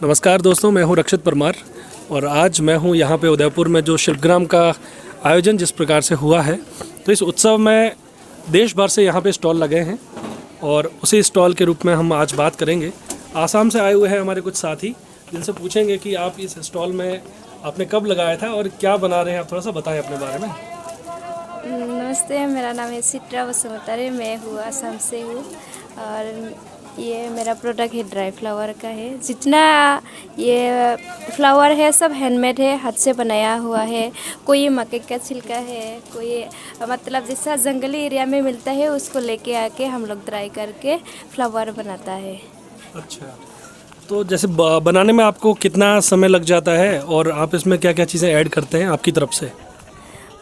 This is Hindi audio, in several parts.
नमस्कार दोस्तों, मैं हूं रक्षित परमार और आज मैं हूं यहां पे उदयपुर में जो शिल्पग्राम का आयोजन जिस प्रकार से हुआ है, तो इस उत्सव में देश भर से यहां पे स्टॉल लगे हैं और उसी स्टॉल के रूप में हम आज बात करेंगे। आसाम से आए हुए हैं हमारे कुछ साथी, जिनसे पूछेंगे कि आप इस स्टॉल में आपने कब लगाया था और क्या बना रहे हैं। आप थोड़ा सा बताएं अपने बारे में। नमस्ते, मेरा नाम है सिट्रा वसुमतारे। मैं हूँ आसाम से हूँ और ये मेरा प्रोडक्ट है ड्राई फ्लावर का है। जितना ये फ्लावर है सब हैंडमेड है, हाथ से बनाया हुआ है। कोई मक्के का छिलका है, कोई मतलब जैसा जंगली एरिया में मिलता है उसको लेके आके हम लोग ड्राई करके फ्लावर बनाता है। अच्छा, तो जैसे बनाने में आपको कितना समय लग जाता है और आप इसमें क्या क्या चीज़ें ऐड करते हैं आपकी तरफ से?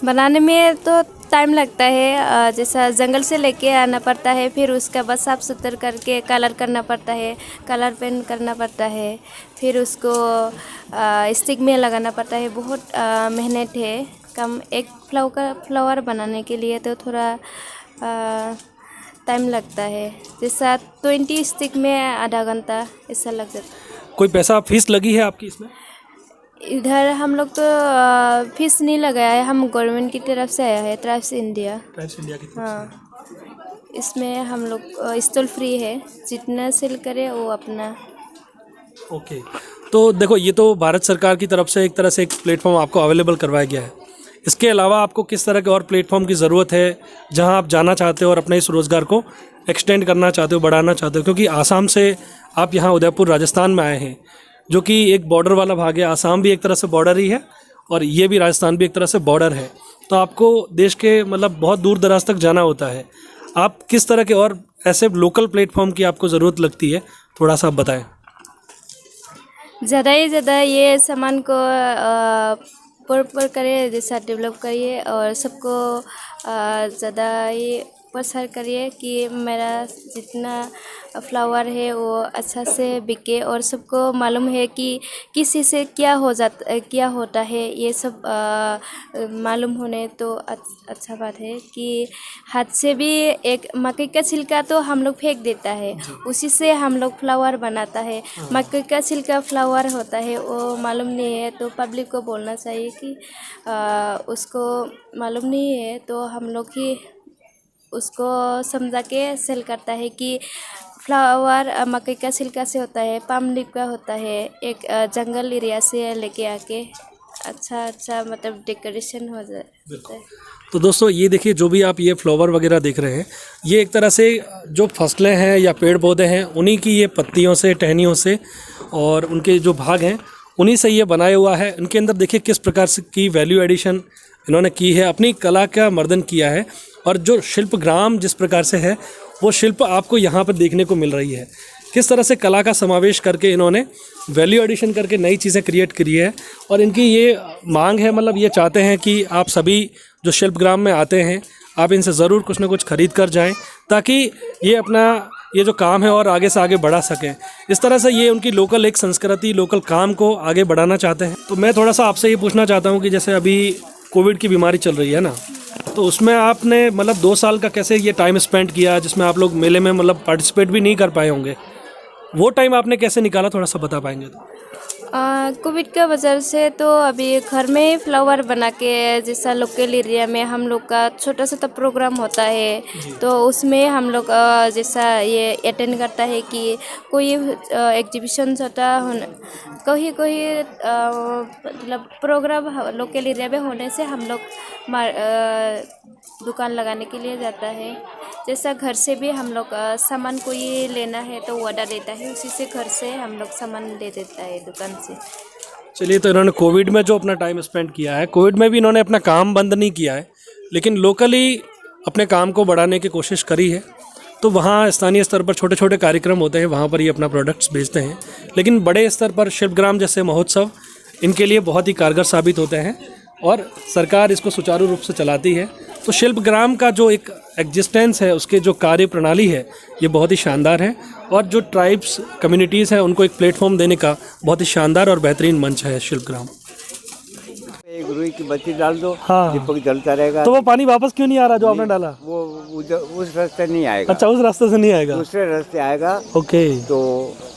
बनाने में तो टाइम लगता है, जैसा जंगल से लेके आना पड़ता है, फिर उसका बाद साफ सुथरा करके कलर करना पड़ता है, कलर पेंट करना पड़ता है, फिर उसको स्टिक में लगाना पड़ता है। बहुत मेहनत है। कम एक फ्लावर बनाने के लिए तो थोड़ा टाइम लगता है, जैसा 20 स्टिक में आधा घंटा ऐसा लग जाता है। कोई पैसा फीस लगी है आपकी इसमें? इधर हम लोग तो फीस नहीं लगाया है, हम गवर्नमेंट की तरफ से आया है, ट्राइब्स इंडिया की तरफ से? हाँ, इसमें हम लोग स्टॉल फ्री है, जितना सेल करे वो अपना। ओके, तो देखो, ये तो भारत सरकार की तरफ से एक तरह से एक प्लेटफॉर्म आपको अवेलेबल करवाया गया है। इसके अलावा आपको किस तरह के और प्लेटफॉर्म की ज़रूरत है जहां आप जाना चाहते हो और अपने इस रोज़गार को एक्सटेंड करना चाहते हो, बढ़ाना चाहते हो? क्योंकि आसाम से आप यहाँ उदयपुर राजस्थान में आए हैं, जो कि एक बॉर्डर वाला भाग है। आसाम भी एक तरह से बॉर्डर ही है और ये भी राजस्थान भी एक तरह से बॉर्डर है। तो आपको देश के मतलब बहुत दूर दराज तक जाना होता है। आप किस तरह के और ऐसे लोकल प्लेटफॉर्म की आपको ज़रूरत लगती है, थोड़ा सा आप बताएं। ज़्यादा ही ज़्यादा ये सामान को प्रॉपर करिए, जैसा डेवलप करिए और सबको ज़्यादा ही प्रसार करिए कि मेरा जितना फ्लावर है वो अच्छा से बिके और सबको मालूम है कि किसी से क्या होता है। ये सब मालूम होने तो अच्छा बात है कि हाथ से भी एक मक्के का छिलका तो हम लोग फेंक देता है, उसी से हम लोग फ्लावर बनाता है। मक्के का छिलका फ्लावर होता है वो मालूम नहीं है, तो पब्लिक को बोलना चाहिए कि उसको मालूम नहीं है, तो हम लोग ही उसको समझा के सेल करता है कि फ्लावर मकई का छिलका से होता है, पाम लीफ का होता है, एक जंगल एरिया से लेके आके अच्छा मतलब डेकोरेशन हो जाता है। तो दोस्तों, ये देखिए, जो भी आप ये फ्लावर वगैरह देख रहे हैं, ये एक तरह से जो फसलें हैं या पेड़ पौधे हैं, उन्हीं की ये पत्तियों से, टहनियों से और उनके जो भाग हैं उन्हीं से ये बनाया हुआ है। इनके अंदर देखिए किस प्रकार से की वैल्यू एडिशन इन्होंने की है, अपनी कला का मर्दन किया है। और जो शिल्पग्राम जिस प्रकार से है, वो शिल्प आपको यहाँ पर देखने को मिल रही है। किस तरह से कला का समावेश करके इन्होंने वैल्यू एडिशन करके नई चीज़ें क्रिएट करी है। और इनकी ये मांग है, मतलब ये चाहते हैं कि आप सभी जो शिल्पग्राम में आते हैं, आप इनसे ज़रूर कुछ ना कुछ खरीद कर जाएं, ताकि ये अपना ये जो काम है और आगे से आगे बढ़ा सकें। इस तरह से ये उनकी लोकल एक संस्कृति, लोकल काम को आगे बढ़ाना चाहते हैं। तो मैं थोड़ा सा आपसे ये पूछना चाहता हूँ कि जैसे अभी कोविड की बीमारी चल रही है ना, तो उसमें आपने मतलब 2 साल का कैसे ये टाइम स्पेंड किया, जिसमें आप लोग मेले में मतलब पार्टिसिपेट भी नहीं कर पाए होंगे, वो टाइम आपने कैसे निकाला, थोड़ा सा बता पाएंगे तो? कोविड का वजह से तो अभी घर में ही फ्लावर बना के, जैसा लोकल एरिया में हम लोग का छोटा सा प्रोग्राम होता है, तो उसमें हम लोग जैसा ये अटेंड करता है कि कोई एग्जीबिशन होता होना, कोई मतलब प्रोग्राम लोकल एरिया में होने से हम लोग दुकान लगाने के लिए जाता है। जैसा घर से भी हम लोग सामान कोई लेना है तो ऑर्डर देता है, उसी से घर से हम लोग सामान ले देता है दुकान से। चलिए, तो इन्होंने कोविड में जो अपना टाइम स्पेंड किया है, कोविड में भी इन्होंने अपना काम बंद नहीं किया है, लेकिन लोकली अपने काम को बढ़ाने की कोशिश करी है। तो वहाँ स्थानीय स्तर पर छोटे छोटे कार्यक्रम होते हैं, वहाँ पर ये अपना प्रोडक्ट्स बेचते हैं। लेकिन बड़े स्तर पर शिल्पग्राम जैसे महोत्सव इनके लिए बहुत ही कारगर साबित होते हैं और सरकार इसको सुचारू रूप से चलाती है। तो शिल्पग्राम का जो एक एग्जिस्टेंस है, उसके जो कार्य प्रणाली है, ये बहुत ही शानदार है। और जो ट्राइब्स कम्युनिटीज़ हैं उनको एक प्लेटफॉर्म देने का बहुत ही शानदार और बेहतरीन मंच है शिल्पग्राम। एक रुई की बत्ती डाल दो, हाँ, दीपक जलता रहेगा। तो वो पानी वापस क्यों नहीं आ रहा जो आपने डाला? वो उस रास्ते नहीं आएगा। अच्छा, उस रास्ते से नहीं आएगा, दूसरे रास्ते आएगा। ओके। तो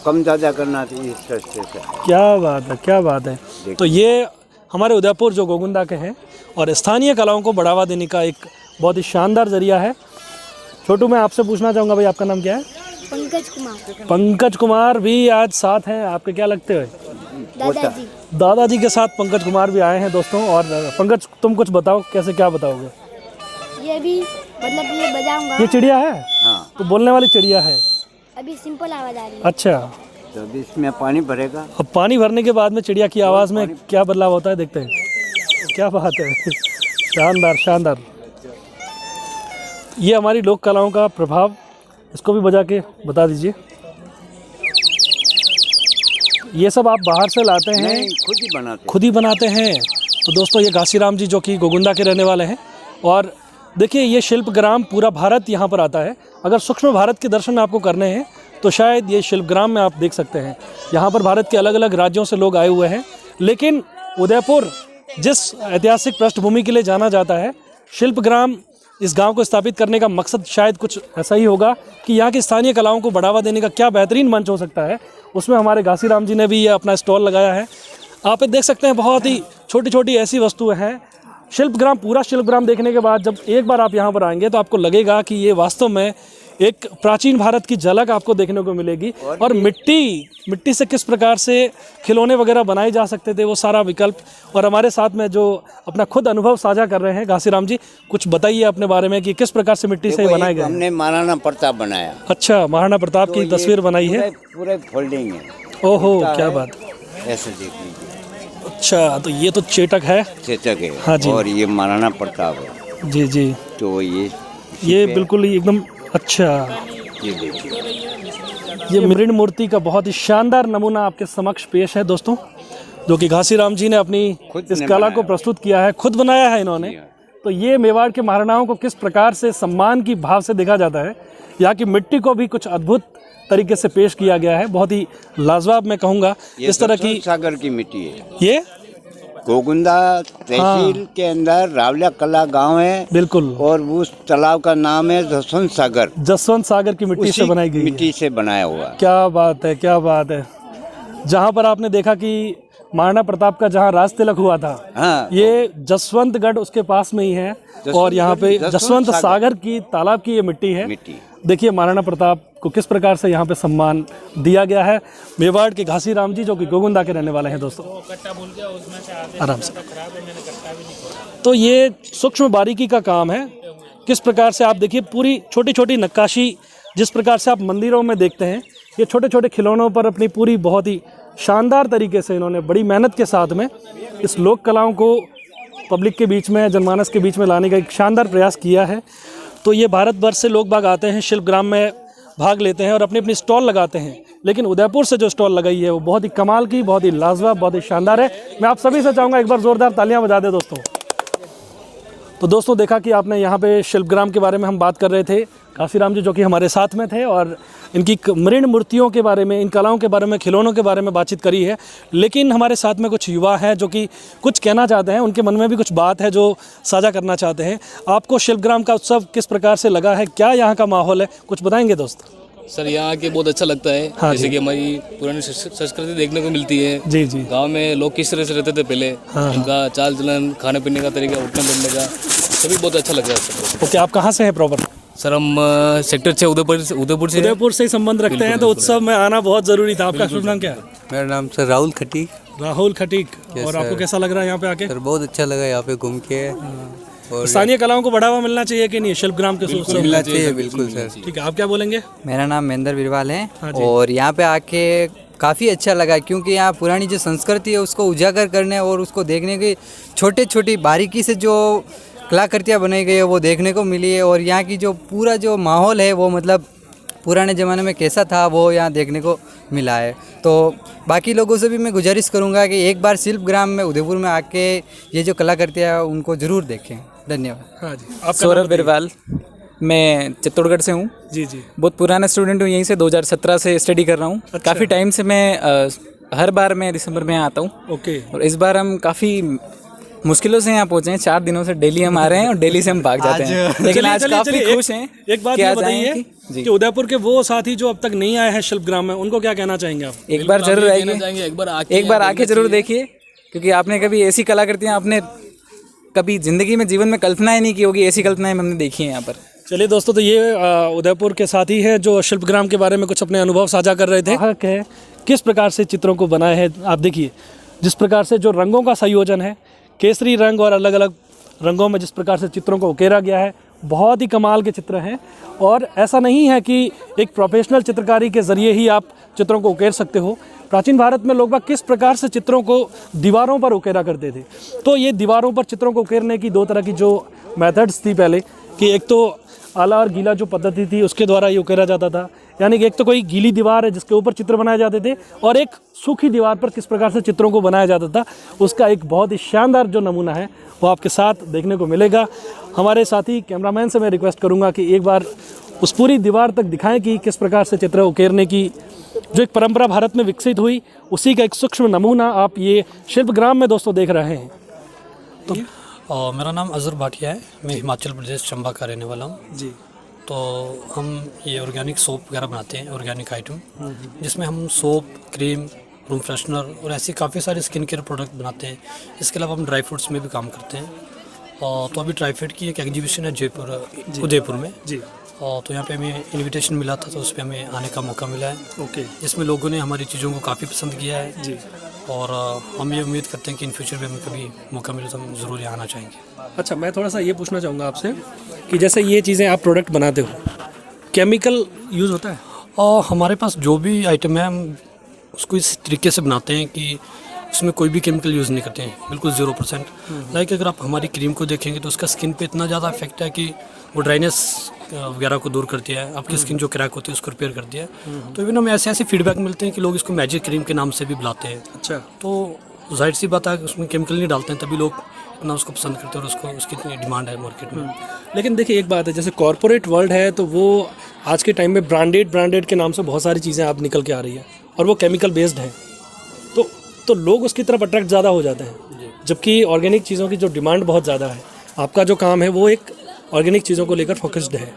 कम ज़्यादा करना चाहिए इस रास्ते से। क्या बात है, क्या बात है। तो ये हमारे उदयपुर जो गोगुंदा के हैं और स्थानीय कलाओं को बढ़ावा देने का एक बहुत ही शानदार जरिया है। छोटू, मैं आपसे पूछना चाहूँगा भाई, आपका नाम क्या है? पंकज कुमार। पंकज कुमार भी आज साथ हैं, आपके क्या लगते हैं? दादाजी। दादाजी के साथ पंकज कुमार भी आए हैं दोस्तों। और पंकज, तुम कुछ बताओ, कैसे क्या बताओगे? ये भी मतलब ये बजाऊंगा। ये चिड़िया है? हाँ, तो बोलने वाली चिड़िया है। अभी सिंपल आवाज आ रही है। अच्छा, तो अभी इसमें पानी भरेगा। अब पानी भरने के बाद में चिड़िया की आवाज़ में क्या बदलाव होता है, देखते हैं। क्या बात है, शानदार शानदार। ये हमारी लोक कलाओं का प्रभाव, इसको भी बजा के बता दीजिए। ये सब आप बाहर से लाते हैं? नहीं, खुद ही बनाते। खुद ही बनाते हैं। तो दोस्तों, ये घासीराम जी जो कि गोगुंदा के रहने वाले हैं। और देखिए, ये शिल्प ग्राम पूरा भारत यहाँ पर आता है। अगर सूक्ष्म भारत के दर्शन आपको करने हैं तो शायद ये शिल्प ग्राम में आप देख सकते हैं। यहाँ पर भारत के अलग अलग राज्यों से लोग आए हुए हैं। लेकिन उदयपुर जिस ऐतिहासिक पृष्ठभूमि के लिए जाना जाता है, शिल्प ग्राम, इस गांव को स्थापित करने का मकसद शायद कुछ ऐसा ही होगा कि यहाँ की स्थानीय कलाओं को बढ़ावा देने का क्या बेहतरीन मंच हो सकता है। उसमें हमारे घासीराम जी ने भी ये अपना स्टॉल लगाया है। आप देख सकते हैं, बहुत ही छोटी छोटी ऐसी वस्तुएं हैं। शिल्प ग्राम, पूरा शिल्प ग्राम देखने के बाद जब एक बार आप यहाँ पर आएंगे तो आपको लगेगा कि ये वास्तव में एक प्राचीन भारत की झलक आपको देखने को मिलेगी। और मिट्टी से किस प्रकार से खिलौने वगैरह बनाए जा सकते थे, वो सारा विकल्प। और हमारे साथ में जो अपना खुद अनुभव साझा कर रहे हैं घासीराम जी, कुछ बताइए अपने बारे में कि किस प्रकार से मिट्टी से बनाए गए। हमने महाराणा प्रताप बनाया। अच्छा, महाराणा प्रताप की तस्वीर बनाई है। पूरे फोल्डिंग है। ओहो, क्या बात। ऐसे देख लीजिए। अच्छा, तो ये तो चेटक है। चेचक है। हाँ जी। और ये महाराणा प्रताप है। जी जी। तो ये बिल्कुल ही एकदम अच्छा। ये देखिए, ये मृण मूर्ति का बहुत ही शानदार नमूना आपके समक्ष पेश है दोस्तों, जो कि घासीराम जी ने अपनी इस कला को प्रस्तुत किया है, खुद बनाया है इन्होंने। तो ये मेवाड़ के महाराणाओं को किस प्रकार से सम्मान की भाव से देखा जाता है, यहाँ की मिट्टी को भी कुछ अद्भुत तरीके से पेश किया गया है। बहुत ही लाजवाब मैं कहूँगा इस तरह की। सागर की मिट्टी है ये गोगुंदा तहसील के अंदर रावला कला गांव है। बिल्कुल। और उस तालाब का नाम है जसवंत सागर। जसवंत सागर की मिट्टी से बनाई गई मिट्टी से बनाया हुआ। क्या बात है, क्या बात है। जहाँ पर आपने देखा कि महाराणा प्रताप का जहाँ राज तिलक हुआ था, हाँ, ये जसवंतगढ़ उसके पास में ही है। और यहाँ पे जसवंत सागर की तालाब की ये मिट्टी है। देखिए महाराणा प्रताप को किस प्रकार से यहाँ पे सम्मान दिया गया है। मेवाड़ के घासीराम जी जो कि गोगुंदा के रहने वाले हैं दोस्तों। आराम से। तो ये सूक्ष्म बारीकी का काम है। किस प्रकार से आप देखिए, पूरी छोटी छोटी नक्काशी, जिस प्रकार से आप मंदिरों में देखते हैं, ये छोटे छोटे खिलौनों पर अपनी पूरी बहुत ही शानदार तरीके से इन्होंने बड़ी मेहनत के साथ में इस लोक कलाओं को पब्लिक के बीच में, जनमानस के बीच में लाने का एक शानदार प्रयास किया है। तो ये भारत वर्ष से लोग बाग आते हैं, शिल्प ग्राम में भाग लेते हैं और अपनी अपनी स्टॉल लगाते हैं। लेकिन उदयपुर से जो स्टॉल लगाई है वो बहुत ही कमाल की, बहुत ही लाजवाब, बहुत ही शानदार है। मैं आप सभी से चाहूँगा एक बार ज़ोरदार तालियां बजा दें दोस्तों। तो दोस्तों, देखा कि आपने यहाँ पे शिल्प ग्राम के बारे में हम बात कर रहे थे। घासीराम जी जो कि हमारे साथ में थे और इनकी मृण मूर्तियों के बारे में, इन कलाओं के बारे में, खिलौनों के बारे में बातचीत करी है। लेकिन हमारे साथ में कुछ युवा हैं जो कि कुछ कहना चाहते हैं, उनके मन में भी कुछ बात है जो साझा करना चाहते हैं। आपको शिल्प ग्राम का उत्सव किस प्रकार से लगा है, क्या यहाँ का माहौल है, कुछ बताएंगे दोस्त? सर, यहाँ के बहुत अच्छा लगता है। हाँ, जैसे कि हमारी पुरानी संस्कृति देखने को मिलती है। जी जी। गांव में लोग किस तरह से रहते थे पहले, उनका चाल चलन, खाने पीने का तरीका, उठने बैठने का, सभी बहुत अच्छा लग रहा है सबको। ओके, आप कहाँ से हैं प्रॉपर? सर, हम सेक्टर 6 उदयपुर से ही संबंध रखते हैं, तो उत्सव में आना बहुत ज़रूरी था। आपका शुभ नाम क्या है? मेरा नाम सर राहुल खटीक। राहुल खटीक। और आपको कैसा लग रहा है यहाँ पे आके? सर बहुत अच्छा लगा यहाँ पे घूम के। और स्थानीय कलाओं को बढ़ावा मिलना चाहिए कि नहीं शिल्प ग्राम के उत्सव? मिलना चाहिए, बिल्कुल सर। ठीक है, आप क्या बोलेंगे? मेरा नाम महेंद्र बिरवाल है। और यहाँ पे आके काफ़ी अच्छा लगा, क्योंकि यहाँ पुरानी जो संस्कृति है उसको उजागर करने और उसको देखने की छोटे छोटी बारीकी से जो कलाकृतियाँ बनाई गई है वो देखने को मिली है। और यहाँ की जो पूरा जो माहौल है वो मतलब पुराने ज़माने में कैसा था वो यहाँ देखने को मिला है। तो बाकी लोगों से भी मैं गुजारिश करूँगा कि एक बार शिल्प ग्राम में उदयपुर में आके ये जो कलाकृतियाँ उनको ज़रूर देखें। धन्यवाद। हाँ जी। आप? सौरभ बिरवाल, मैं चित्तौड़गढ़ से हूँ। जी जी। बहुत पुराना स्टूडेंट हूँ, यहीं से 2017 से स्टडी कर रहा हूँ। अच्छा। काफ़ी टाइम से मैं हर बार मैं दिसंबर में आता हूँ। ओके। और इस बार हम काफ़ी मुश्किलों से यहाँ पहुँचे हैं, 4 दिनों से डेली हम आ रहे हैं और डेली से हम भाग जाते हैं, लेकिन चलिए, आज चलिए, काफ़ी चलिए, खुश हैं। एक बात कि ये आज आए बताइए हैं जी, कि उदयपुर के वो साथी जो अब तक नहीं आए हैं शिल्पग्राम में, उनको क्या कहना चाहेंगे आप? एक बार जरूर कहना आइए, चाहेंगे एक बार आके जरूर देखिए, क्योंकि आपने कभी ऐसी कलाकृतियाँ आपने कभी ज़िंदगी में जीवन में कल्पना ही नहीं की होगी, ऐसी कल्पनाएं हमने देखी हैं यहाँ पर। चलिए दोस्तों, तो ये उदयपुर के साथी हैं जो शिल्पग्राम के बारे में कुछ अपने अनुभव साझा कर रहे थे। हक है किस प्रकार से चित्रों को बनाए हैं, आप देखिए जिस प्रकार से जो रंगों का संयोजन है, केसरी रंग और अलग अलग रंगों में जिस प्रकार से चित्रों को उकेरा गया है, बहुत ही कमाल के चित्र हैं। और ऐसा नहीं है कि एक प्रोफेशनल चित्रकारी के ज़रिए ही आप चित्रों को उकेर सकते हो। प्राचीन भारत में लोग बाग किस प्रकार से चित्रों को दीवारों पर उकेरा करते थे, तो ये दीवारों पर चित्रों को उकेरने की 2 तरह की जो मेथड्स थी पहले, कि एक तो आला और गीला जो पद्धति थी उसके द्वारा ये उकेरा जाता था, यानी कि एक तो कोई गीली दीवार है जिसके ऊपर चित्र बनाए जाते थे, और एक सूखी दीवार पर किस प्रकार से चित्रों को बनाया जाता था, उसका एक बहुत ही शानदार जो नमूना है वो आपके साथ देखने को मिलेगा। हमारे साथी कैमरामैन से मैं रिक्वेस्ट करूंगा कि एक बार उस पूरी दीवार तक दिखाएं कि किस प्रकार से चित्र उकेरने की जो एक परंपरा भारत में विकसित हुई, उसी का एक सूक्ष्म नमूना आप ये शिल्पग्राम में दोस्तों देख रहे हैं। तो मेरा नाम अजहर भाटिया है, मैं हिमाचल प्रदेश चंबा का रहने वाला हूँ जी। तो हम ये ऑर्गेनिक सोप वगैरह बनाते हैं, ऑर्गेनिक आइटम, जिसमें हम सोप, क्रीम, रूम फ्रेशनर और ऐसे काफ़ी सारे स्किन केयर प्रोडक्ट बनाते हैं। इसके अलावा हम ड्राई फ्रूट्स में भी काम करते हैं। तो अभी ड्राई फ्रूट की एक एग्जीबिशन है उदयपुर में जी। तो यहाँ पे हमें इनविटेशन मिला था, तो उस पर हमें आने का मौका मिला है। ओके। इसमें लोगों ने हमारी चीज़ों को काफ़ी पसंद किया है जी। और हम ये उम्मीद करते हैं कि इन फ्यूचर में हमें कभी मौका मिले तो हम ज़रूर यहाँ आना चाहेंगे। अच्छा, मैं थोड़ा सा ये पूछना चाहूँगा आपसे कि जैसे ये चीज़ें आप प्रोडक्ट बनाते हो, केमिकल यूज़ होता है? और हमारे पास जो भी आइटम है हम उसको इस तरीके से बनाते हैं कि उसमें कोई भी केमिकल यूज़ नहीं करते हैं, बिल्कुल 0%। लाइक अगर आप हमारी क्रीम को देखेंगे तो उसका स्किन पे इतना ज़्यादा इफेक्ट है कि वो ड्राइनेस वगैरह को दूर करती है, आपकी स्किन जो क्रैक होती है उसको रिपेयर करती है। तो इवन हमें ऐसे फीडबैक मिलते हैं कि लोग इसको मैजिक क्रीम के नाम से भी बुलाते हैं। अच्छा। तो जाहिर सी बात है कि उसमें केमिकल नहीं डालते हैं, तभी लोग इतना उसको पसंद करते हैं और उसको उसकी इतनी डिमांड है मार्केट में। लेकिन देखिए एक बात है, जैसे कॉर्पोरेट वर्ल्ड है तो वो आज के टाइम में ब्रांडेड के नाम से बहुत सारी चीज़ें आप निकल के आ रही है और वो केमिकल बेस्ड है, तो लोग उसकी तरफ अट्रैक्ट ज़्यादा हो जाते हैं, जबकि ऑर्गेनिक चीज़ों की जो डिमांड बहुत ज़्यादा है। आपका जो काम है वो एक ऑर्गेनिक चीज़ों को लेकर फोकस्ड है।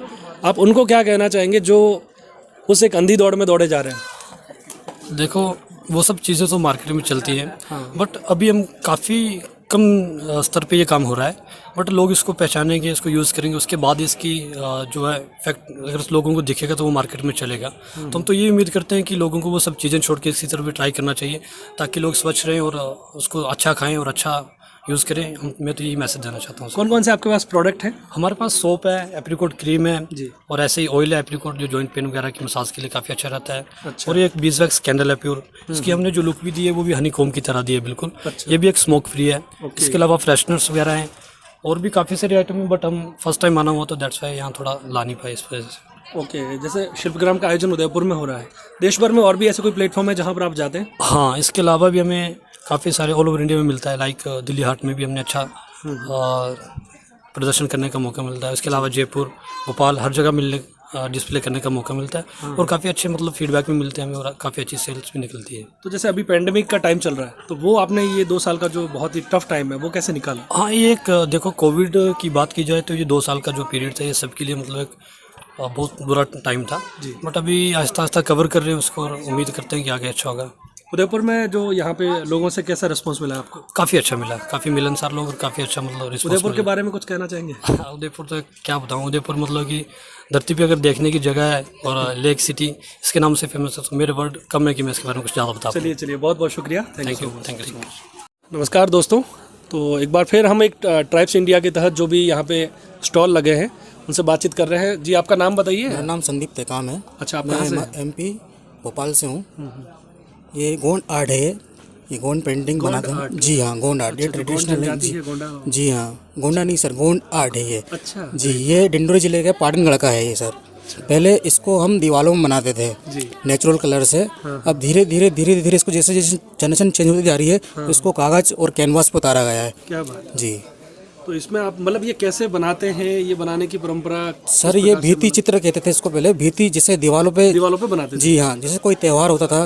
आप उनको क्या कहना चाहेंगे जो उस एक अंधी दौड़ में दौड़े जा रहे हैं? देखो वो सब चीज़ें तो मार्केट में चलती हैं, बट अभी हम काफ़ी कम स्तर पे ये काम हो रहा है, बट लोग इसको पहचानेंगे, इसको यूज़ करेंगे, उसके बाद इसकी जो है इफेक्ट अगर लोगों को दिखेगा तो वो मार्केट में चलेगा। तो हम तो ये उम्मीद करते हैं कि लोगों को वो सब चीज़ें छोड़ के इसी तरफ भी ट्राई करना चाहिए, ताकि लोग स्वच्छ रहें और उसको अच्छा खाएँ और अच्छा यूज़ करें। मैं तो यही मैसेज देना चाहता हूँ। कौन कौन से आपके पास प्रोडक्ट हैं? हमारे पास सोप है, एप्रिकॉट क्रीम है जी। और ऐसे ही ऑयल है एप्रिकॉट, जो जॉइंट पेन वगैरह की मसाज के लिए काफ़ी अच्छा रहता है। अच्छा। और ये एक बीजवैक्स कैंडल है प्योर, इसकी हमने जो लुक भी दी है वो भी हनी कोम की तरह दी है बिल्कुल। अच्छा। ये भी एक स्मोक फ्री है। इसके अलावा फ्रेशनर्स वगैरह हैं और भी काफ़ी सारे आइटम हैं, बट हम फर्स्ट टाइम आना हुआ तो दैट्स वाई यहाँ थोड़ा ला नहीं पाए इस वजह से। ओके। जैसे शिल्पग्राम का आयोजन उदयपुर में हो रहा है, देश भर में और भी ऐसे कोई प्लेटफॉर्म है जहाँ पर आप जाते हैं? हाँ, इसके अलावा भी हमें काफ़ी सारे ऑल ओवर इंडिया में मिलता है। लाइक दिल्ली हाट में भी हमने अच्छा प्रदर्शन करने का मौका मिलता है। इसके अलावा जयपुर, भोपाल, हर जगह डिस्प्ले करने का मौका मिलता है और काफ़ी अच्छे मतलब फीडबैक भी मिलते हैं हमें और काफ़ी अच्छी सेल्स भी निकलती है। तो जैसे अभी पेंडेमिक का टाइम चल रहा है, तो वो आपने ये 2 साल का जो बहुत ही टफ टाइम है वो कैसे निकाला? हाँ, ये एक देखो कोविड की बात की जाए तो ये 2 साल का जो पीरियड था ये सबके लिए मतलब एक बहुत बुरा टाइम था, बट अभी आहिस्ता आहिस्ता कवर कर रहे हैं उसको और उम्मीद करते हैं कि आगे अच्छा होगा। उदयपुर में जो यहाँ पे लोगों से कैसा रिस्पांस मिला आपको? काफ़ी अच्छा मिला, काफ़ी मिलनसार लोग और काफ़ी अच्छा मतलब रिस्पांस। उदयपुर के बारे में कुछ कहना चाहेंगे? उदयपुर तो क्या बताऊँ, उदयपुर मतलब कि धरती पे अगर देखने की जगह है और लेक सिटी इसके नाम से फेमस है, तो मेरे वर्ड कम है कि मैं इसके बारे में कुछ ज़्यादा बता पाऊँ। चलिए बहुत बहुत शुक्रिया। Thank you so much. नमस्कार दोस्तों, तो एक बार फिर हम एक ट्राइब्स इंडिया के तहत जो भी यहाँ पे स्टॉल लगे हैं उनसे बातचीत कर रहे हैं। जी, आपका नाम बताइए। मेरा नाम संदीप तेकाम है। अच्छा, आप कहाँ से? मैं MP भोपाल से हूँ। ये गोंड आर्ट है, ये गोंड पेंटिंग बनाते हैं। जी हाँ, गोंड आर्ट ये ट्रेडिशनल है। जी हाँ, गोंडा नहीं सर, गोंड आर्ट है ये। अच्छा जी, ये डिंडोरी जिले के पाटनगढ़ का है ये सर। पहले इसको हम दीवारों में बनाते थे नेचुरल कलर से। अब धीरे धीरे इसको जैसे जैसे जनरेशन चेंज होती जा रही है इसको कागज और कैनवास पर उतारा गया है। क्या बात जी। तो इसमें आप मतलब ये कैसे बनाते हैं, ये बनाने की परंपरा? सर ये भित्ति चित्र कहते थे इसको पहले, भित्ति जैसे दीवारों पे बनाते थे। जी हाँ, जैसे कोई त्यौहार होता था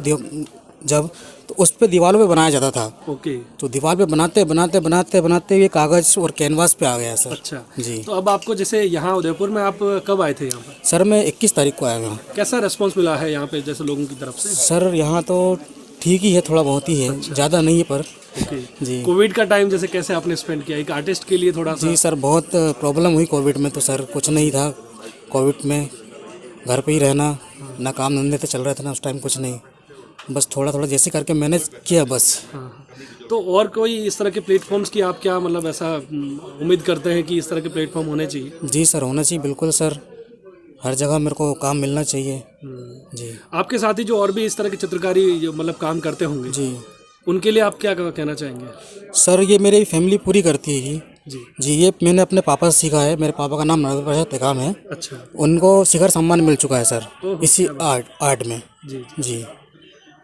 जब, तो उस पे दीवारों पे बनाया जाता था। ओके। तो दीवार पे बनाते बनाते बनाते बनाते ये कागज़ और कैनवास पे आ गया सर। अच्छा जी तो अब आपको जैसे यहाँ उदयपुर में आप कब आए थे यहाँ पर? सर, मैं 21 तारीख को आया हूँ। कैसा रेस्पॉन्स मिला है यहाँ पे जैसे लोगों की तरफ से? सर यहाँ तो ठीक ही है, थोड़ा बहुत ही है, ज़्यादा नहीं है पर। ओके। जी कोविड का टाइम जैसे कैसे आपने स्पेंड किया एक आर्टिस्ट के लिए थोड़ा सा? जी सर, बहुत प्रॉब्लम हुई कोविड में। तो सर कुछ नहीं था कोविड में, घर पे ही रहना, ना काम धंधे तो चल रहा था ना उस टाइम, कुछ नहीं, बस थोड़ा थोड़ा जैसे करके मैनेज किया बस। तो और कोई इस तरह के प्लेटफॉर्म्स की आप क्या मतलब ऐसा उम्मीद करते हैं कि इस तरह के प्लेटफॉर्म होने चाहिए? जी सर, होना चाहिए बिल्कुल सर, हर जगह मेरे को काम मिलना चाहिए। जी आपके साथ ही जो और भी इस तरह की चित्रकारी जो मतलब काम करते होंगे जी उनके लिए आप क्या कहना चाहेंगे? सर, ये मेरी फैमिली पूरी करती है जी जी। ये मैंने अपने पापा से सीखा है, मेरे पापा का नाम नरेंद्र प्रसाद टेकाम है। अच्छा। उनको शिखर सम्मान मिल चुका है सर ओहो, इसी क्या आर्ट में। जी जी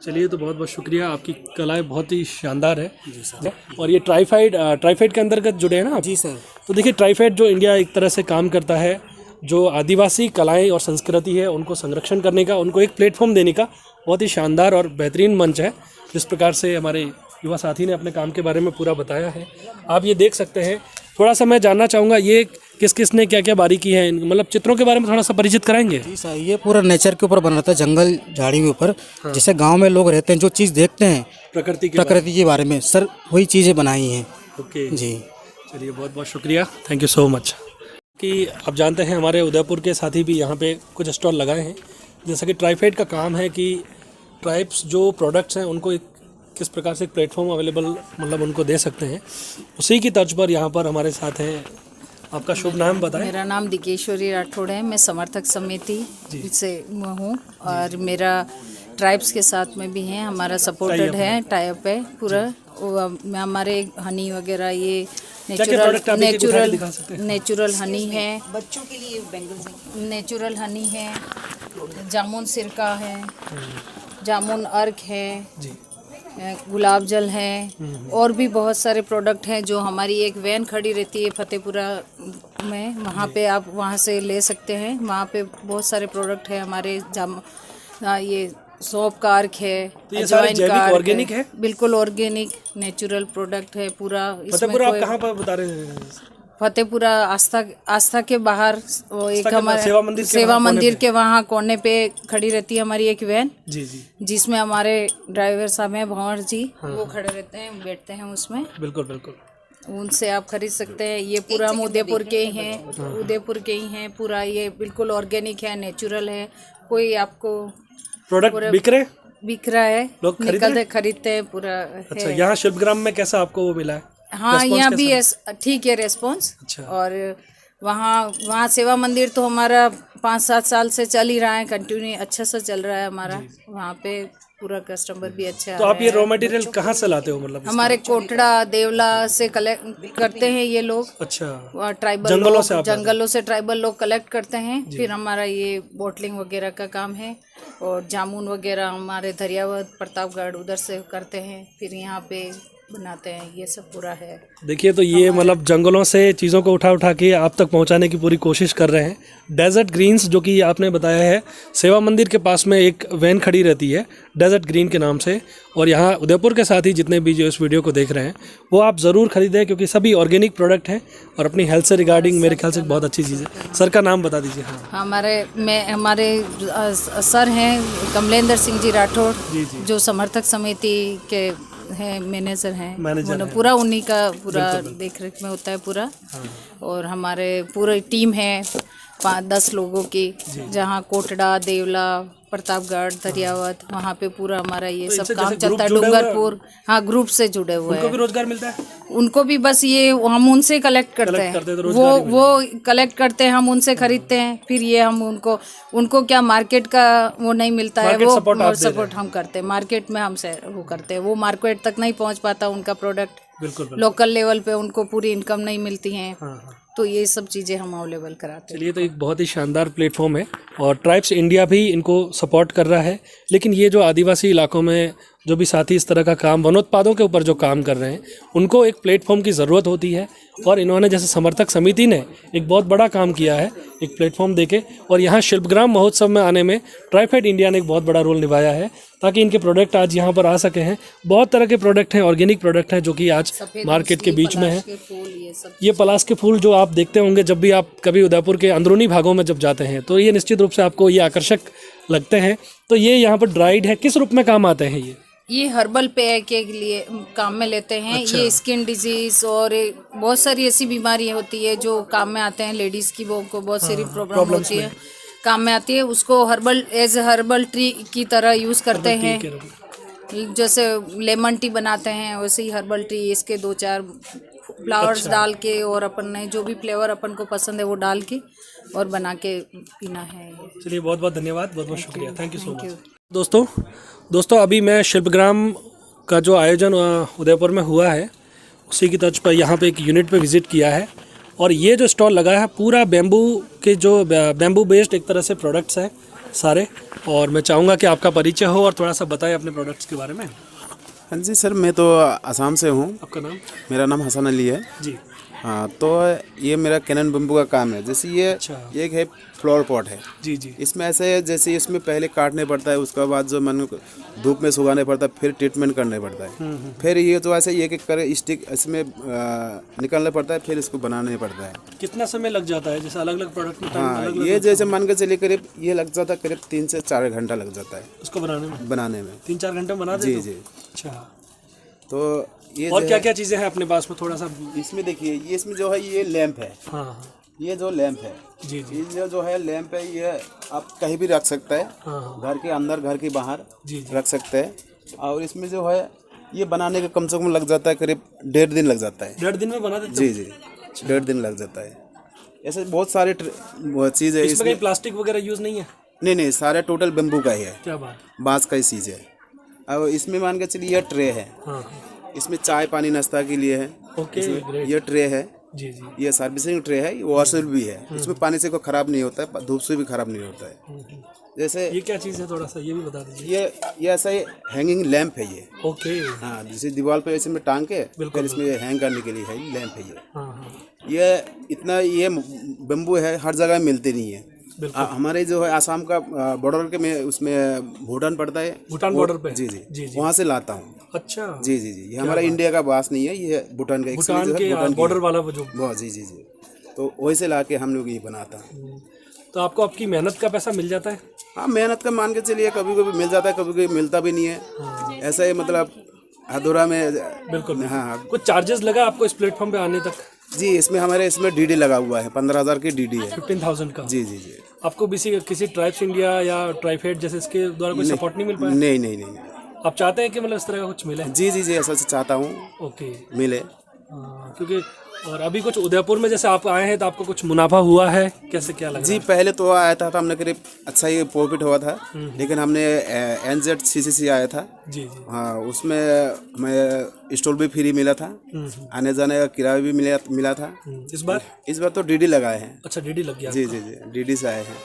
चलिए तो बहुत बहुत शुक्रिया, आपकी कलाएं बहुत ही शानदार है। जी सर। और ये ट्राइफेड के अंतर्गत जुड़े हैं ना आप? जी सर। तो देखिए ट्राइफेड जो इंडिया एक तरह से काम करता है, जो आदिवासी कलाएं और संस्कृति है उनको संरक्षण करने का, उनको एक प्लेटफॉर्म देने का बहुत ही शानदार और बेहतरीन मंच है। जिस प्रकार से हमारे युवा साथी ने अपने काम के बारे में पूरा बताया है, आप ये देख सकते हैं। थोड़ा सा मैं जानना चाहूँगा ये किस किस ने क्या क्या बारीकी है, मतलब चित्रों के बारे में थोड़ा सा परिचित कराएंगे? जी सर, ये पूरा नेचर के ऊपर बना रहता है, जंगल झाड़ी के ऊपर। जैसे गांव में लोग रहते हैं, जो चीज़ देखते हैं प्रकृति के बारे में सर, वही चीज़ें बनाई हैं। ओके जी चलिए बहुत बहुत शुक्रिया, थैंक यू सो मच। कि आप जानते हैं हमारे उदयपुर के साथी भी यहाँ पे कुछ स्टॉल लगाए हैं। जैसा कि ट्राइफेड का काम है कि ट्राइब्स जो प्रोडक्ट्स हैं उनको एक किस प्रकार से एक प्लेटफॉर्म अवेलेबल मतलब उनको दे सकते हैं, उसी की तर्ज पर यहाँ पर हमारे साथ हैं। आपका शुभ नाम बताएं। मेरा नाम दिकेश्वरी राठौड़ है, मैं समर्थक समिति से हूँ और मेरा ट्राइब्स के साथ में भी है, हमारा सपोर्टेड है, टाई अप है पूरा। हमारे हनी वगैरह ये नेचुरल हनी है, बच्चों के लिए नेचुरल हनी है, जामुन सिरका है, जामुन अर्क है, गुलाब जल है, और भी बहुत सारे प्रोडक्ट हैं। जो हमारी एक वैन खड़ी रहती है फतेहपुरा में, वहाँ पे आप वहाँ से ले सकते हैं। वहाँ पे बहुत सारे प्रोडक्ट हैं हमारे। ये सौंफ का अर्क है, तो ये सारे अजवाइन का अर्क ऑर्गेनिक है? बिल्कुल ऑर्गेनिक नेचुरल प्रोडक्ट है पूरा। फतेहपुरा आप कहाँ पर बता रहे हैं? फतेहपुरा आस्था के बाहर वो एक हमारे सेवा मंदिर के वहाँ कोने पे खड़ी रहती है हमारी एक वैन, जी जी, जिसमें हमारे ड्राइवर साहब हैं भंवर जी, वो खड़े रहते हैं, बैठते हैं उसमें। बिल्कुल बिल्कुल, उनसे आप खरीद सकते हैं। ये पूरा हम उदयपुर के ही हैं, उदयपुर के ही हैं पूरा। ये बिल्कुल ऑर्गेनिक है, नेचुरल है। कोई आपको प्रोडक्ट बिक रहा है, लोग खरीदते हैं पूरा। अच्छा, यहाँ शिल्पग्राम में कैसा आपको वो मिला है? हाँ, यहाँ भी ठीक है रेस्पॉन्स। अच्छा। और वहाँ सेवा मंदिर तो हमारा 5-7 साल से चल ही रहा है, कंटिन्यू अच्छा सा चल रहा है हमारा। वहाँ पे पूरा कस्टमर भी अच्छा। तो आप ये रॉ मटेरियल कहाँ से लाते हो? मतलब हमारे कोटड़ा देवला से कलेक्ट करते हैं ये लोग। अच्छा, ट्राइबल जंगलों से ट्राइबल लोग कलेक्ट करते हैं। फिर हमारा ये बोटलिंग वगैरह का काम है, और जामुन वगैरह हमारे दरियावत प्रतापगढ़ उधर से करते हैं, फिर यहाँ पे बनाते हैं। ये सब पूरा है। देखिए तो ये मतलब जंगलों से चीज़ों को उठा के आप तक पहुंचाने की पूरी कोशिश कर रहे हैं। डेजर्ट ग्रीन्स जो कि आपने बताया है, सेवा मंदिर के पास में एक वैन खड़ी रहती है डेजर्ट ग्रीन के नाम से। और यहाँ उदयपुर के साथ ही जितने भी जो इस वीडियो को देख रहे हैं वो आप ज़रूर खरीदें, क्योंकि सभी ऑर्गेनिक प्रोडक्ट हैं और अपनी हेल्थ से रिगार्डिंग मेरे ख्याल से बहुत अच्छी चीज़ है। सर का नाम बता दीजिए। हाँ, हमारे सर हैं कमलेंद्र सिंह जी राठौड़, जो समर्थक समिति के हैं, मैनेजर हैं। पूरा उन्हीं का पूरा देख रेख में होता है पूरा। और हमारे पूरी टीम है 5-10 लोगों की, जहाँ कोटड़ा देवला प्रतापगढ़ दरियावत, वहाँ पे पूरा हमारा ये सब काम चलता है। डूंगरपुर, हाँ, ग्रुप से जुड़े हुए हैं। उनको भी रोजगार मिलता है? उनको भी बस ये हम उनसे कलेक्ट करते हैं, वो कलेक्ट करते हैं, हम उनसे खरीदते हैं। फिर ये हम उनको क्या मार्केट का वो नहीं मिलता है, वो सपोर्ट हम करते हैं। मार्केट में हमसे वो करते हैं, वो मार्केट तक नहीं पहुँच पाता उनका प्रोडक्ट। बिल्कुल। लोकल लेवल पे उनको पूरी इनकम नहीं मिलती है। तो ये सब चीज़ें हम अवेलेबल कराते हैं। चलिए तो एक बहुत ही शानदार प्लेटफॉर्म है, और ट्राइब्स इंडिया भी इनको सपोर्ट कर रहा है। लेकिन ये जो आदिवासी इलाकों में जो भी साथी इस तरह का काम वनोत्पादों के ऊपर जो काम कर रहे हैं उनको एक प्लेटफॉर्म की ज़रूरत होती है, और इन्होंने जैसे समर्थक समिति ने एक बहुत बड़ा काम किया है एक प्लेटफॉर्म देके, और यहाँ शिल्पग्राम महोत्सव में आने में ट्राइफेड इंडिया ने एक बहुत बड़ा रोल निभाया है ताकि इनके प्रोडक्ट आज यहाँ पर आ सके हैं। बहुत तरह के प्रोडक्ट हैं, ऑर्गेनिक प्रोडक्ट हैं जो कि आज मार्केट के बीच में है। ये पलाश के फूल जो आप देखते होंगे जब भी आप कभी उदयपुर के अंदरूनी भागों में जब जाते हैं तो ये निश्चित रूप से आपको ये आकर्षक लगते हैं। तो ये यहाँ पर ड्राइड है, किस रूप में काम आते हैं ये हर्बल पेय के लिए काम में लेते हैं। अच्छा। ये स्किन डिजीज और बहुत सारी ऐसी बीमारियां होती है जो काम में आते हैं, लेडीज़ की वो को बहुत सारी प्रॉब्लम होती है, काम में आती है, उसको हर्बल ट्री की तरह यूज़ करते हैं। जैसे लेमन टी बनाते हैं वैसे ही हर्बल टी, इसके 2-4 फ्लावर्स डाल के और अपन ने जो भी फ्लेवर अपन को पसंद है वो डाल के और बना के पीना है। चलिए बहुत बहुत धन्यवाद, बहुत बहुत शुक्रिया, थैंक यू सो मच। दोस्तों अभी मैं शिल्पग्राम का जो आयोजन उदयपुर में हुआ है उसी की तर्ज पर यहाँ पे एक यूनिट पे विज़िट किया है, और ये जो स्टॉल लगा है पूरा बैम्बू के जो बैम्बू बेस्ड एक तरह से प्रोडक्ट्स हैं सारे, और मैं चाहूँगा कि आपका परिचय हो और थोड़ा सा बताएं अपने प्रोडक्ट्स के बारे में। हाँ जी सर, मैं तो असम से हूँ। आपका नाम? मेरा नाम हसन अली है जी। हाँ, तो ये मेरा कैनन बम्बू का काम है। जैसे ये एक है फ्लावर पॉट है जी जी। इसमें ऐसे जैसे इसमें पहले काटने पड़ता है, उसके बाद जो मन धूप में सुखाने पड़ता है, फिर ट्रीटमेंट करने पड़ता है, फिर ये तो ऐसे एक एक कर स्टिक इसमें निकालना पड़ता है, फिर इसको बनाने पड़ता है। कितना समय लग जाता है जैसे अलग अलग प्रोडक्ट में? हाँ, ये जैसे मान के चलिए करीब ये लग जाता है करीब 3 से 4 घंटा लग जाता है उसको बनाने में 3-4 घंटे बना देते? जी जी। अच्छा, तो ये और क्या क्या चीज़ें हैं अपने पास में थोड़ा सा? इसमें देखिए ये इसमें जो है ये लैंप है। हाँ, ये जो लैंप है जी जी। ये जो है लैंप है, ये आप कहीं भी रख सकते हैं, हाँ, घर के अंदर घर के बाहर जी जी रख सकते हैं। और इसमें जो है ये बनाने का कम से कम लग जाता है करीब 1.5 दिन लग जाता है। 1.5 दिन में बना देते? जी जी, 1.5 दिन लग जाता है। ऐसे बहुत सारे चीज़ है। इसमें कहीं प्लास्टिक वगैरह यूज़ नहीं है? नहीं, सारे टोटल बेम्बू का ही है। क्या बात, बांस का ही चीज़ है। अब इसमें मान के चलिए ये ट्रे है। हाँ, इसमें चाय पानी नाश्ता के लिए है। ओके, ये ट्रे है जी जी। ये सर्विसिंग ट्रे है, वॉशेबल भी है। इसमें पानी से कोई ख़राब नहीं होता है, धूप से भी ख़राब नहीं होता है। जैसे ये क्या चीज़ है थोड़ा सा ये भी बता दीजिए। ये ऐसा ही हैंगिंग लैंप है ये। ओके। हाँ, जैसे दीवार पे ऐसे में टांग के फिर इसमें हैंग करने के लिए है लैंप है ये। हाँ हाँ, ये इतना ये बम्बू है, हर जगह मिलते नहीं है। हमारे जो है आसाम का बॉर्डर के में उसमें भूटान पड़ता है, भूटान बॉर्डर पे? जी जी, वहाँ से लाता हूँ। अच्छा, जी जी जी, ये हमारा इंडिया का बास नहीं है, ये भूटान का। भूटान के बॉर्डर वाला वो जो जी जी जी, तो वही से ला के हम लोग ये बनाता है। तो आपको आपकी मेहनत का पैसा मिल जाता है? हाँ, मेहनत का मान के चलिए कभी कभी मिल जाता है, कभी कभी मिलता भी नहीं है। ऐसा ही मतलब अधूरा में। बिल्कुल। हाँ, कुछ चार्जेस लगा आपको इस प्लेटफॉर्म पे आने तक? जी, इसमें हमारे इसमें डीडी लगा हुआ है, 15,000 की डीडी है। 15,000 का? जी जी जी। आपको किसी ट्राइब्स इंडिया या ट्राइफेड जैसे इसके द्वारा कोई सपोर्ट नहीं मिल पाया? नहीं। आप चाहते हैं कि मतलब इस तरह का कुछ मिले? जी जी जी, ऐसा चाहता हूँ ओके मिले। क्योंकि और अभी कुछ उदयपुर में जैसे आप आए हैं तो आपको कुछ मुनाफा हुआ है, कैसे क्या लगा? जी, पहले तो आया था तो हमने करीब अच्छा ही प्रॉफिट हुआ था, लेकिन हमने NZCCC आया था। जी जी। हाँ, उसमें हमें स्टॉल भी फ्री मिला था, आने जाने का किराया भी मिला था। इस बार तो डीडी लगाए हैं। अच्छा, डीडी लग गया? जी जी जी, डीडी से आए हैं।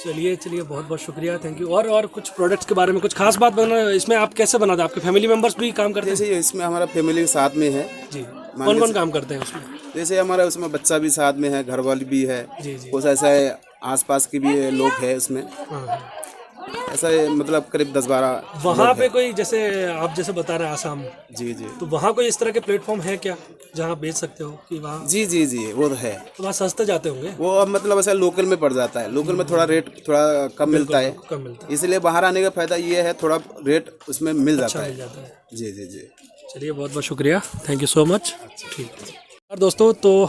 चलिए बहुत बहुत शुक्रिया, थैंक यू। और कुछ प्रोडक्ट्स के बारे में कुछ खास बात बताना, इसमें आप कैसे बनाते हैं? आपके फैमिली मेंबर्स भी काम करते हैं? जैसे इसमें हमारा फैमिली साथ में है। जी, कौन काम करते हैं उसमें? जैसे हमारा उसमें बच्चा भी साथ में है, घर वाली भी है। जी जी। कुछ ऐसा है आसपास के भी लोग हैं उसमें। ऐसा मतलब करीब 10-12। वहाँ पे कोई जैसे आप जैसे बता रहे हैं आसाम, जी जी, तो वहाँ कोई इस तरह के प्लेटफॉर्म है क्या जहाँ बेच सकते हो कि वहाँ? जी जी जी, वो तो है। तो वहाँ सस्ते जाते होंगे वो? अब मतलब ऐसा लोकल में पड़ जाता है, लोकल में थोड़ा रेट थोड़ा कम मिलता है, इसलिए बाहर आने का फायदा ये है थोड़ा रेट उसमें मिल जाता है। जी जी जी। चलिए बहुत बहुत शुक्रिया, थैंक यू सो मच। ठीक है। और दोस्तों, तो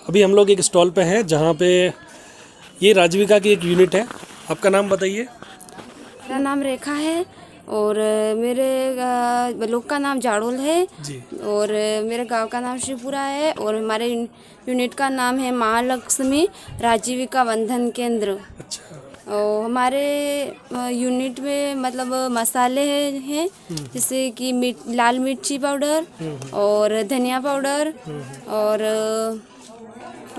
अभी हम लोग एक स्टॉल पे हैं जहाँ पे ये राजविका की एक यूनिट है। आपका नाम बताइए। मेरा नाम रेखा है और मेरे लोग का नाम जाड़ोल है जी, और मेरे गांव का नाम शिवपुरा है और हमारे यूनिट का नाम है महालक्ष्मी राजीविका बंधन केंद्र। अच्छा। और हमारे यूनिट में मतलब मसाले हैं जैसे कि लाल मिर्ची पाउडर और धनिया पाउडर और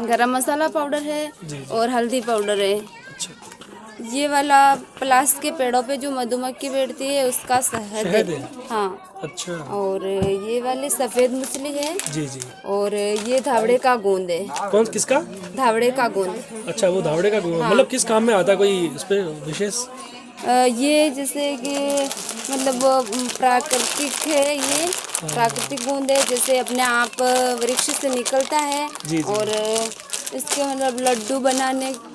गरम मसाला पाउडर है और हल्दी पाउडर है। अच्छा। ये वाला पलास के पेड़ों पे जो मधुमक्खी बैठती है उसका शहद है। हाँ। अच्छा। और ये वाली सफेद मछली है। जी जी। और ये धावड़े का गोंद है। कौन किसका? धावड़े का गोंद। अच्छा, वो धावड़े का गोंद मतलब किस काम में आता है, कोई इस पे विशेष? ये जैसे कि मतलब प्राकृतिक है, ये प्राकृतिक गोंद है, जैसे अपने आप वृक्ष से निकलता है। जी जी। और इसके मतलब लड्डू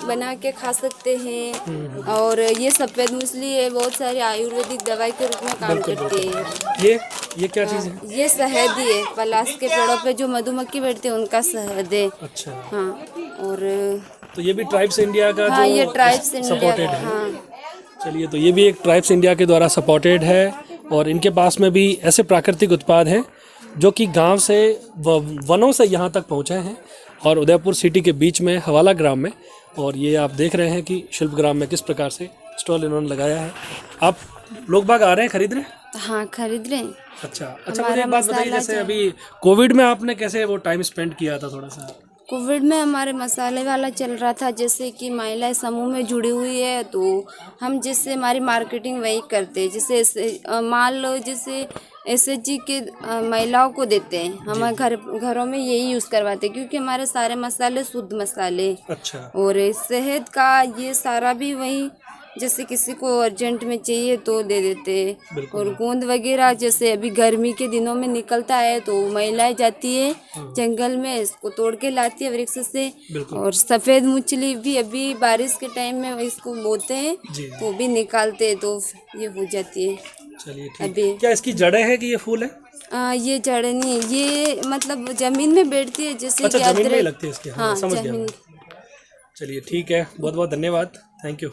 बना के खा सकते हैं। और ये सफ़ेद मछली है, बहुत सारी आयुर्वेदिक दवाई के रूप में काम करती है। ये क्या चीज़ है? ये शहद ही है, पलास के पेड़ों पे जो मधुमक्खी बैठती है उनका शहद है। अच्छा। हाँ। और तो ये भी ट्राइब्स इंडिया का हाँ, जो ये ट्राइब्स इंडिया सपोर्टेड का, है। हाँ। चलिए, तो ये भी एक ट्राइब्स इंडिया के द्वारा सपोर्टेड है और इनके पास में भी ऐसे प्राकृतिक उत्पाद हैं जो कि गांव से वनों से यहाँ तक पहुँचे हैं और उदयपुर सिटी के बीच में हवाला ग्राम में। और ये आप देख रहे हैं कि शिल्प ग्राम में किस प्रकार से स्टॉल इन्होंने लगाया है। आप लोग बाग आ रहे हैं खरीद रहे हैं? हाँ, खरीद रहे हैं। अच्छा, मुझे एक बात बताइए, जैसे अभी कोविड में आपने कैसे वो टाइम स्पेंड किया था थोड़ा सा? कोविड में हमारे मसाले वाला चल रहा था, जैसे कि महिलाएं समूह में जुड़ी हुई है, तो हम जिससे हमारी मार्केटिंग वही करते हैं। जैसे मान लो जैसे SHG के महिलाओं को देते हैं, हमारे घरों में यही यूज़ करवाते हैं क्योंकि हमारे सारे मसाले शुद्ध मसाले। अच्छा। और शहद का ये सारा भी वही, जैसे किसी को अर्जेंट में चाहिए तो दे देते हैं। और गोंद वगैरह जैसे अभी गर्मी के दिनों में निकलता है तो महिलाएं जाती है जंगल में, इसको तोड़ के लाती है वृक्ष से। और सफ़ेद मछली भी अभी बारिश के टाइम में इसको बोते हैं तो भी निकालते हैं तो ये हो जाती है। चलिए, ठीक। क्या इसकी जड़ें हैं कि ये फूल है? ये जड़ें नहीं, ये मतलब जमीन में बैठती है, जैसे अच्छा, जमीन में लगती है इसकी। हाँ, समझ गया। जमीन। चलिए, ठीक है, बहुत बहुत धन्यवाद, थैंक यू।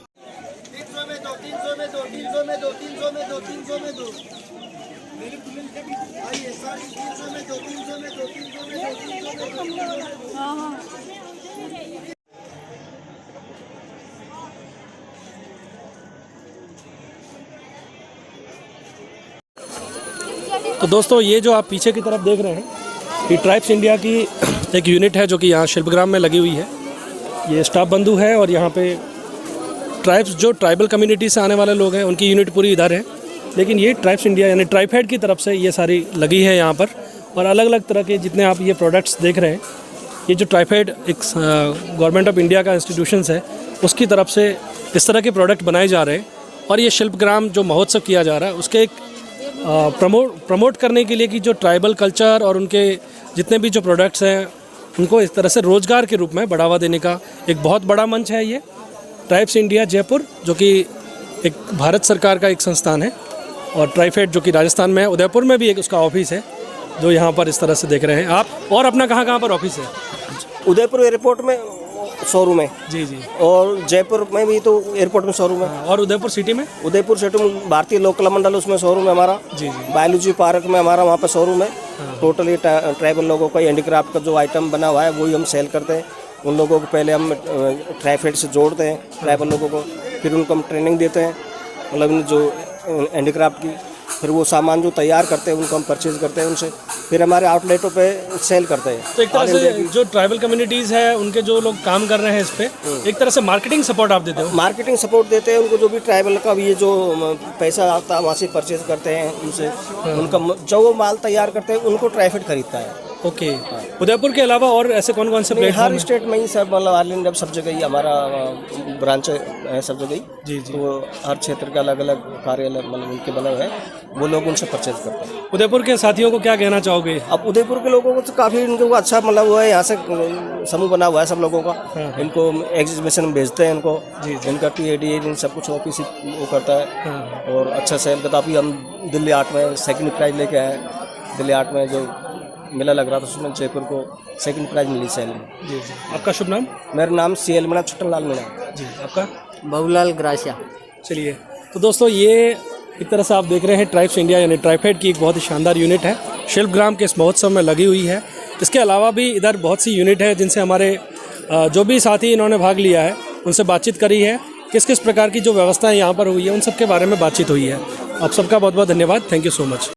तो दोस्तों, ये जो आप पीछे की तरफ देख रहे हैं, ये ट्राइब्स इंडिया की एक यूनिट है जो कि यहाँ शिल्पग्राम में लगी हुई है। ये स्टाफ बंधु है और यहाँ पे ट्राइब्स जो ट्राइबल कम्युनिटी से आने वाले लोग हैं उनकी यूनिट पूरी इधर है, लेकिन ये ट्राइब्स इंडिया यानी ट्राइफेड की तरफ से ये सारी लगी है यहाँ पर। और अलग अलग तरह के जितने आप ये प्रोडक्ट्स देख रहे हैं, ये जो ट्राइफेड एक गवर्नमेंट ऑफ इंडिया का इंस्टीट्यूशंस है उसकी तरफ से इस तरह के प्रोडक्ट बनाए जा रहे हैं। और ये शिल्पग्राम जो महोत्सव किया जा रहा है उसके एक प्रमोट करने के लिए कि जो ट्राइबल कल्चर और उनके जितने भी जो प्रोडक्ट्स हैं उनको इस तरह से रोज़गार के रूप में बढ़ावा देने का एक बहुत बड़ा मंच है ये ट्राइब्स इंडिया जयपुर, जो कि एक भारत सरकार का एक संस्थान है। और ट्राइफेड जो कि राजस्थान में है, उदयपुर में भी एक उसका ऑफिस है जो यहाँ पर इस तरह से देख रहे हैं आप। और अपना कहाँ पर ऑफिस है? उदयपुर एयरपोर्ट में शोरूम है। जी जी। और जयपुर में भी तो एयरपोर्ट में शोरूम है। और उदयपुर सिटी में? उदयपुर सिटी में भारतीय लोक कला मंडल उसमें शोरूम है हमारा। जी जी। बायोलॉजी पार्क में हमारा वहाँ पे शोरूम है। टोटली ट्राइबल लोगों का हैंडीक्राफ्ट का जो आइटम बना हुआ है वही हम सेल करते हैं। उन लोगों को पहले हम ट्राइफेड से जोड़ते हैं, ट्राइबल लोगों को, फिर उनको हम ट्रेनिंग देते हैं, मतलब जो हैंडीक्राफ्ट की, फिर वो सामान जो तैयार करते हैं उनको हम परचेज करते हैं उनसे, फिर हमारे आउटलेटों पे सेल करते हैं। तो एक तरह से जो ट्राइबल कम्युनिटीज़ है उनके जो लोग काम कर रहे हैं इस पे एक तरह से मार्केटिंग सपोर्ट आप देते हो? मार्केटिंग सपोर्ट देते हैं उनको, जो भी ट्राइबल का ये जो पैसा आता है वहाँ से परचेज करते हैं उनसे। उनका जो वो माल तैयार करते हैं उनको ट्राइफेड खरीदता है। ओके। उदयपुर के अलावा और ऐसे कौन कौन से प्लेटफॉर्म? हर स्टेट में ही सर, मतलब ऑल इंडिया सब जगह ही हमारा ब्रांच है, सब जगह ही। जी जी। तो हर क्षेत्र का अलग अलग कार्यालय मतलब उनके बने हुए हैं, वो लोग उनसे परचेज करते हैं। उदयपुर के साथियों को क्या कहना चाहोगे? अब उदयपुर के लोगों को तो काफ़ी इनको अच्छा मतलब हुआ है, यहाँ से समूह बना हुआ है सब लोगों का। इनको एग्जीबिशन में भेजते हैं इनको। इनका TAD इन सब कुछ ऑफिस वो करता है और अच्छा सेल करता। अभी हम दिल्ली 8 में सेकंड प्राइज लेके आए। दिल्ली 8 में जो मेला लग रहा था उसमें जयपुर को सेकंड प्राइज मिली सेल में। जी जी। आपका शुभ नाम? मेरा नाम CL मीणा, छुट्टन लाल मीणा। जी। आपका? बाबूलाल ग्रासिया। चलिए, तो दोस्तों ये एक तरह से आप देख रहे हैं ट्राइब्स इंडिया यानी ट्राइफेड की एक बहुत ही शानदार यूनिट है, शिल्पग्राम के इस महोत्सव में लगी हुई है। इसके अलावा भी इधर बहुत सी यूनिट है जिनसे हमारे जो भी साथी इन्होंने भाग लिया है उनसे बातचीत करी है, किस किस प्रकार की जो व्यवस्थाएं यहाँ पर हुई है उन सब के बारे में बातचीत हुई है। आप सबका बहुत बहुत धन्यवाद, थैंक यू सो मच।